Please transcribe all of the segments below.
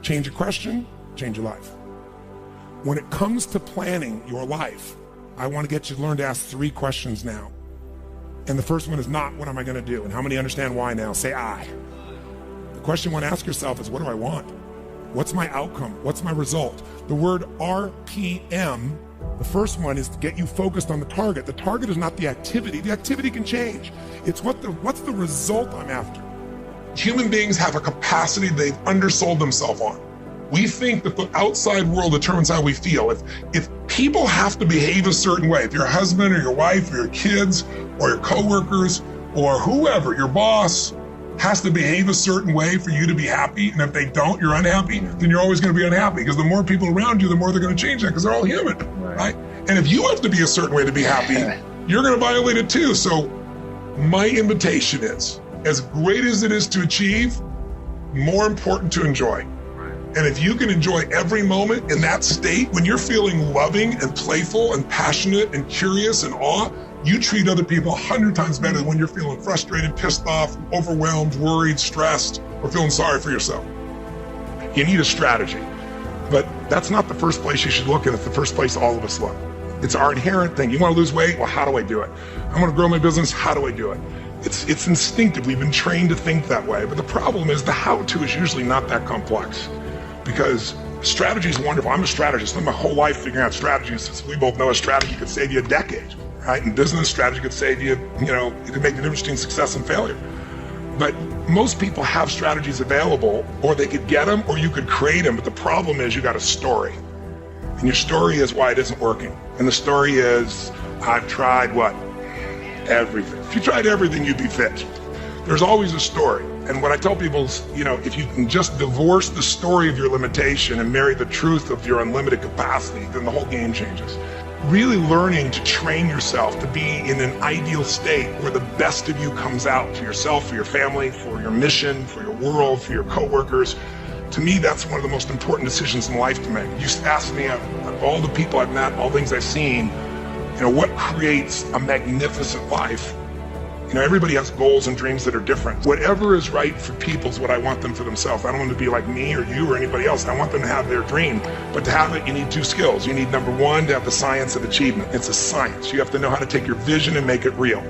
Change a question, change your life. When it comes to planning your life, I want to get you to learn to ask 3 questions now. And the first one is not, what am I going to do? And how many understand why now? Say I. The question you want to ask yourself is, what do I want? What's my outcome? What's my result? The word RPM, the first one, is to get you focused on the target. The target is not the activity. The activity can change. It's what's the result I'm after. Human beings have a capacity they've undersold themselves on. We think that the outside world determines how we feel. If people have to behave a certain way, if your husband or your wife or your kids or your coworkers or whoever, your boss, has to behave a certain way for you to be happy, and if they don't, you're unhappy, then you're always going to be unhappy, because the more people around you, the more they're going to change that, because they're all human, right? And if you have to be a certain way to be happy, you're going to violate it too. So my invitation is, as great as it is to achieve, more important to enjoy. And if you can enjoy every moment in that state, when you're feeling loving and playful and passionate and curious and awe, you treat other people 100 times better than when you're feeling frustrated, pissed off, overwhelmed, worried, stressed, or feeling sorry for yourself. You need a strategy, but that's not the first place you should look, and it's the first place all of us look. It's our inherent thing. You want to lose weight? Well, how do I do it? I want to grow my business? How do I do it? It's instinctive. We've been trained to think that way, but the problem is the how-to is usually not that complex, because strategy is wonderful. I'm a strategist. I spent my whole life figuring out strategies. As we both know, a strategy could save you a decade. Right? In business, strategy could save you, it could make the difference between success and failure. But most people have strategies available, or they could get them, or you could create them. But the problem is you got a story. And your story is why it isn't working. And the story is, I've tried what? Everything. If you tried everything, you'd be fit. There's always a story. And what I tell people is, if you can just divorce the story of your limitation and marry the truth of your unlimited capacity, then the whole game changes. Really learning to train yourself to be in an ideal state where the best of you comes out for yourself, for your family, for your mission, for your world, for your coworkers. To me, that's one of the most important decisions in life to make. You ask me, of all the people I've met, all the things I've seen, what creates a magnificent life? Everybody has goals and dreams that are different. Whatever is right for people is what I want them for themselves. I don't want them to be like me or you or anybody else. I want them to have their dream. But to have it, you need 2 skills. You need, number 1, to have the science of achievement. It's a science. You have to know how to take your vision and make it real.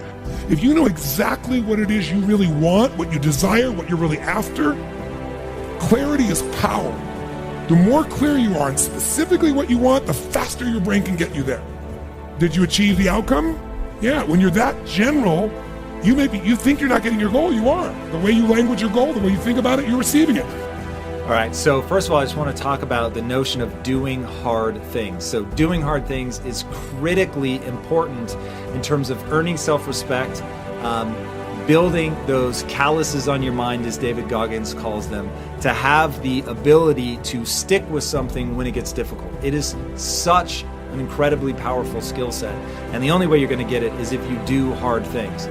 If you know exactly what it is you really want, what you desire, what you're really after, clarity is power. The more clear you are on specifically what you want, the faster your brain can get you there. Did you achieve the outcome? Yeah, when you're that general, you think you're not getting your goal, you are. The way you language your goal, the way you think about it, you're receiving it. All right, so first of all, I just want to talk about the notion of doing hard things. So doing hard things is critically important in terms of earning self-respect, building those calluses on your mind, as David Goggins calls them, to have the ability to stick with something when it gets difficult. It is such an incredibly powerful skill set. And the only way you're going to get it is if you do hard things.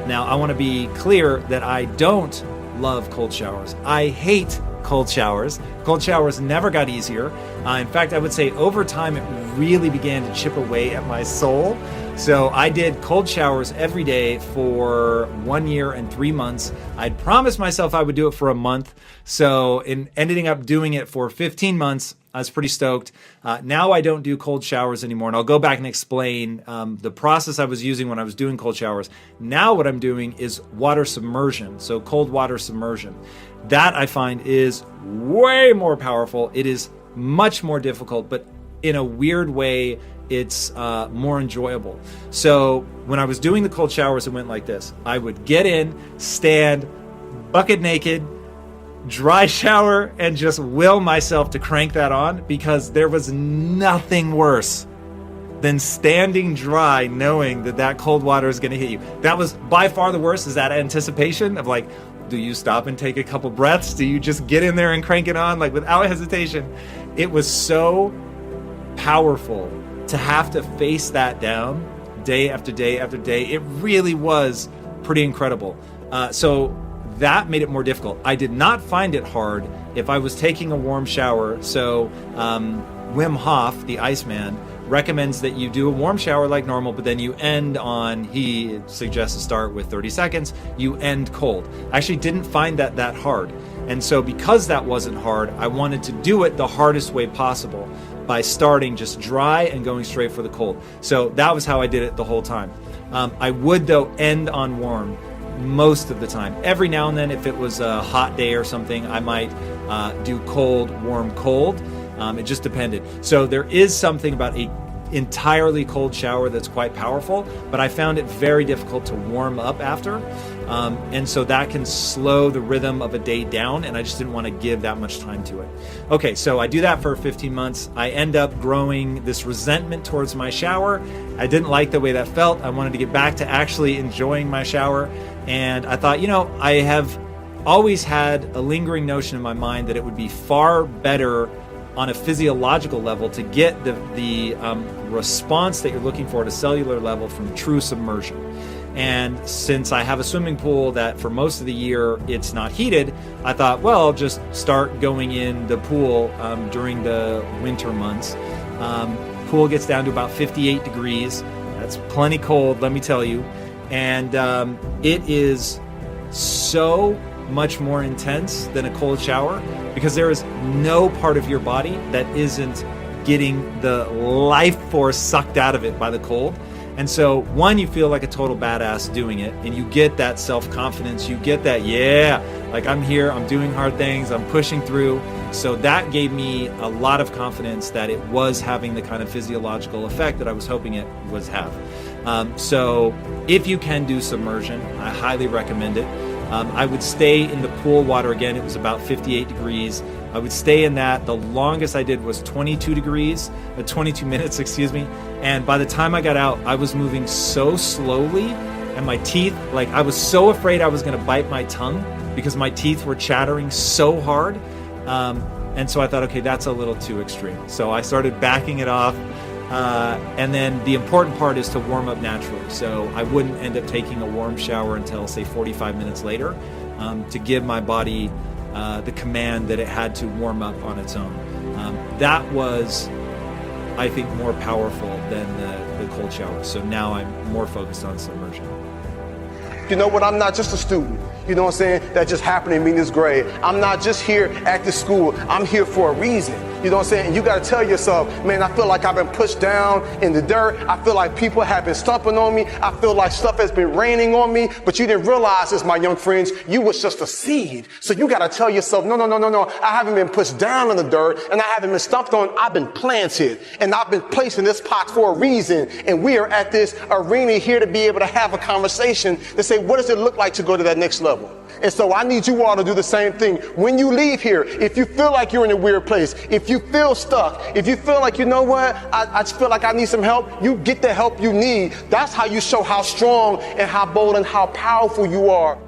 Now, I want to be clear that I don't love cold showers. I hate cold showers. Cold showers never got easier. In fact, I would say over time, it really began to chip away at my soul. So I did cold showers every day for 1 year and 3 months. I'd promised myself I would do it for a month. So in ending up doing it for 15 months, I was pretty stoked. Now I don't do cold showers anymore, and I'll go back and explain the process I was using when I was doing cold showers. Now what I'm doing is water submersion, so cold water submersion. That I find is way more powerful. It is much more difficult, but in a weird way, it's more enjoyable. So when I was doing the cold showers, it went like this. I would get in, stand, bucket naked, dry shower, and just will myself to crank that on, because there was nothing worse than standing dry knowing that cold water is going to hit you. That was by far the worst, is that anticipation of like, do you stop and take a couple breaths? Do you just get in there and crank it on like without hesitation? It was so powerful to have to face that down day after day after day. It really was pretty incredible. So that made it more difficult. I did not find it hard if I was taking a warm shower. So Wim Hof, the Iceman, recommends that you do a warm shower like normal, but then you end on, he suggests to start with 30 seconds, you end cold. I actually didn't find that hard. And so because that wasn't hard, I wanted to do it the hardest way possible by starting just dry and going straight for the cold. So that was how I did it the whole time. I would, though, end on warm most of the time. Every now and then, if it was a hot day or something, I might do cold, warm, cold. It just depended. So there is something about a entirely cold shower that's quite powerful, but I found it very difficult to warm up after. And so that can slow the rhythm of a day down, and I just didn't want to give that much time to it. Okay, so I do that for 15 months. I end up growing this resentment towards my shower. I didn't like the way that felt. I wanted to get back to actually enjoying my shower. And I thought, I have always had a lingering notion in my mind that it would be far better on a physiological level to get the response that you're looking for at a cellular level from true submersion. And since I have a swimming pool that for most of the year it's not heated, I thought, well, I'll just start going in the pool during the winter months. Pool gets down to about 58 degrees. That's plenty cold, let me tell you. And it is so much more intense than a cold shower because there is no part of your body that isn't getting the life force sucked out of it by the cold. And so, one, you feel like a total badass doing it, and you get that self-confidence, you get that, like I'm here, I'm doing hard things, I'm pushing through. So that gave me a lot of confidence that it was having the kind of physiological effect that I was hoping it would have. So if you can do submersion, I highly recommend it. I would stay in the pool water again. It was about 58 degrees. I would stay in that. The longest I did was 22 minutes, excuse me. And by the time I got out, I was moving so slowly, and my teeth, I was so afraid I was going to bite my tongue because my teeth were chattering so hard. And so I thought, okay, that's a little too extreme. So I started backing it off. And then the important part is to warm up naturally. So I wouldn't end up taking a warm shower until, say, 45 minutes later to give my body the command that it had to warm up on its own. That was, I think, more powerful than the cold shower. So now I'm more focused on submersion. You know what? I'm not just a student, that just happened to me in this grade. I'm not just here at this school. I'm here for a reason. And you got to tell yourself, man, I feel like I've been pushed down in the dirt. I feel like people have been stomping on me. I feel like stuff has been raining on me. But you didn't realize this, my young friends. You was just a seed. So you got to tell yourself, no. I haven't been pushed down in the dirt, and I haven't been stomped on. I've been planted, and I've been placed in this pot for a reason. And we are at this arena here to be able to have a conversation to say, what does it look like to go to that next level? And so I need you all to do the same thing. When you leave here, if you feel like you're in a weird place, if you feel stuck, if you feel like, I just feel like I need some help, you get the help you need. That's how you show how strong and how bold and how powerful you are.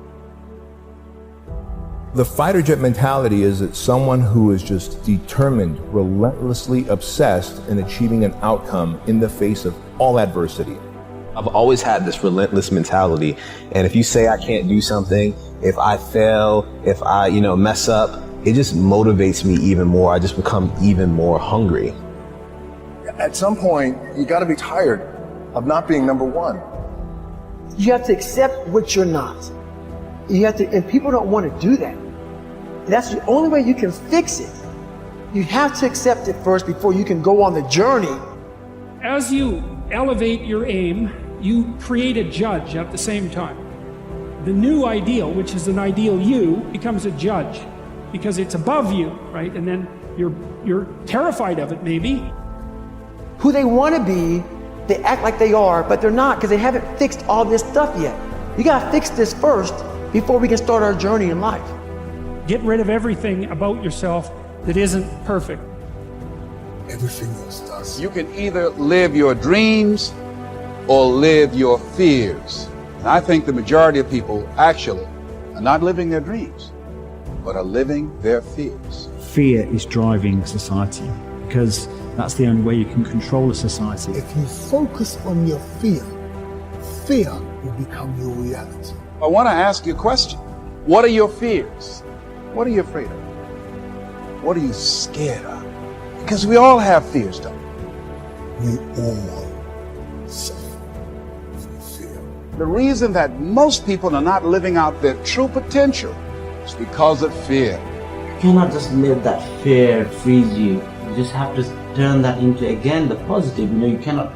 The fighter jet mentality is that someone who is just determined, relentlessly obsessed in achieving an outcome in the face of all adversity. I've always had this relentless mentality. And if you say I can't do something, if I fail, if I, mess up, it just motivates me even more. I just become even more hungry. At some point, you got to be tired of not being number one. You have to accept what you're not. You have to, and people don't want to do that. That's the only way you can fix it. You have to accept it first before you can go on the journey. As you elevate your aim, you create a judge at the same time. The new ideal, which is an ideal you, becomes a judge because it's above you, right? And then you're terrified of it, maybe. Who they want to be, they act like they are, but they're not because they haven't fixed all this stuff yet. You got to fix this first before we can start our journey in life. Get rid of everything about yourself that isn't perfect. Everything else does. You can either live your dreams or live your fears. And I think the majority of people actually are not living their dreams, but are living their fears. Fear is driving society because that's the only way you can control a society. If you focus on your fear, fear will become your reality. I want to ask you a question. What are your fears? What are you afraid of? What are you scared of? Because we all have fears, don't we? We all suffer from fear. The reason that most people are not living out their true potential is because of fear. You cannot just let that fear freeze you. You just have to turn that into, again, the positive. You cannot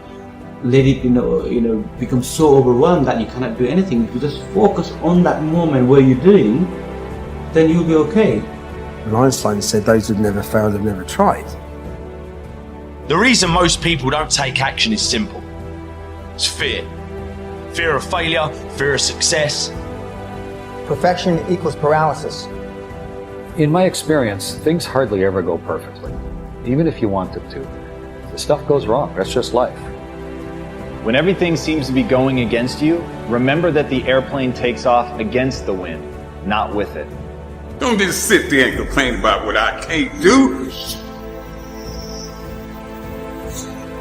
let it, become so overwhelmed that you cannot do anything. If you just focus on that moment where you're doing, then you'll be okay. And Einstein said those who've never failed have never tried. The reason most people don't take action is simple. It's fear. Fear of failure, fear of success. Perfection equals paralysis. In my experience, things hardly ever go perfectly, even if you want it to. The stuff goes wrong. That's just life. When everything seems to be going against you, remember that the airplane takes off against the wind, not with it. Don't just sit there and complain about what I can't do.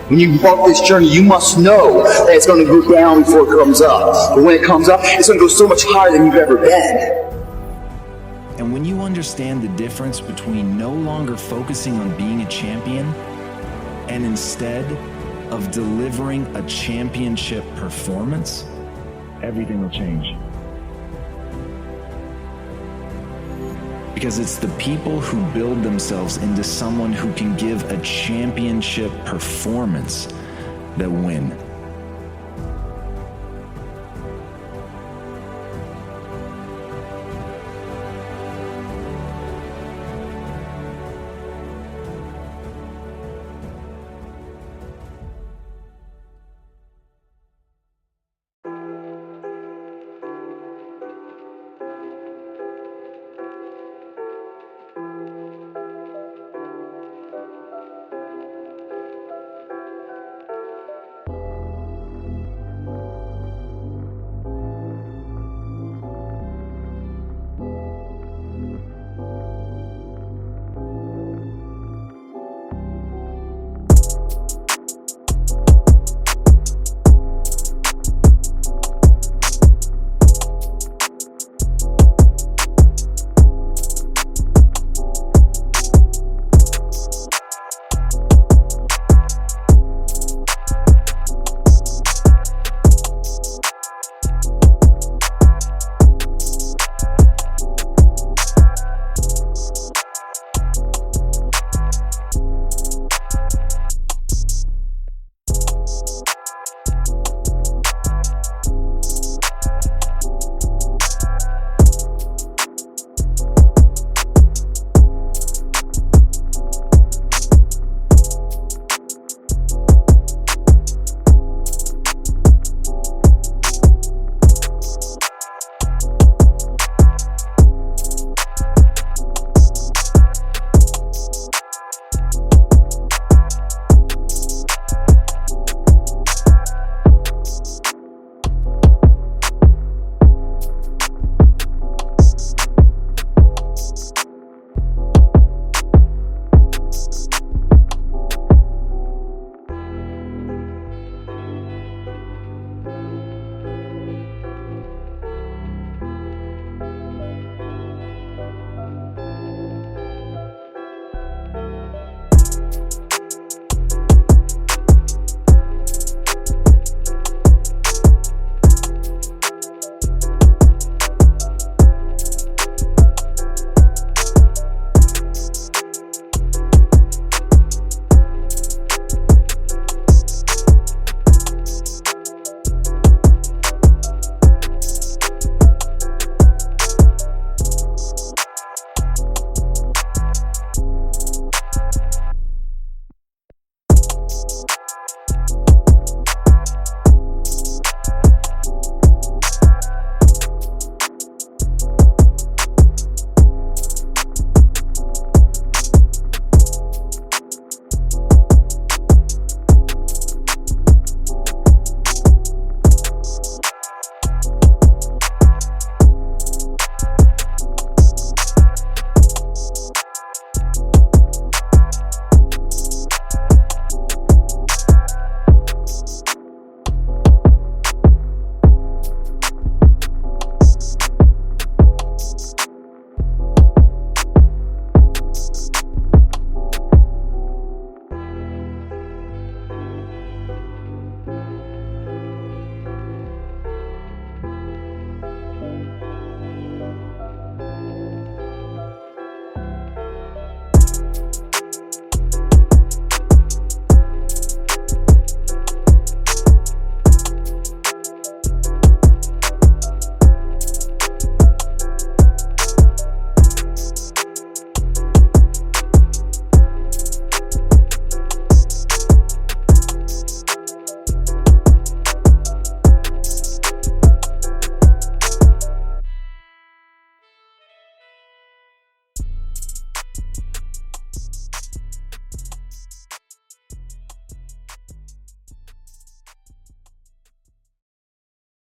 When you walk this journey, you must know that it's going to go down before it comes up. But when it comes up, it's going to go so much higher than you've ever been. And when you understand the difference between no longer focusing on being a champion and instead of delivering a championship performance, everything will change. Because it's the people who build themselves into someone who can give a championship performance that win.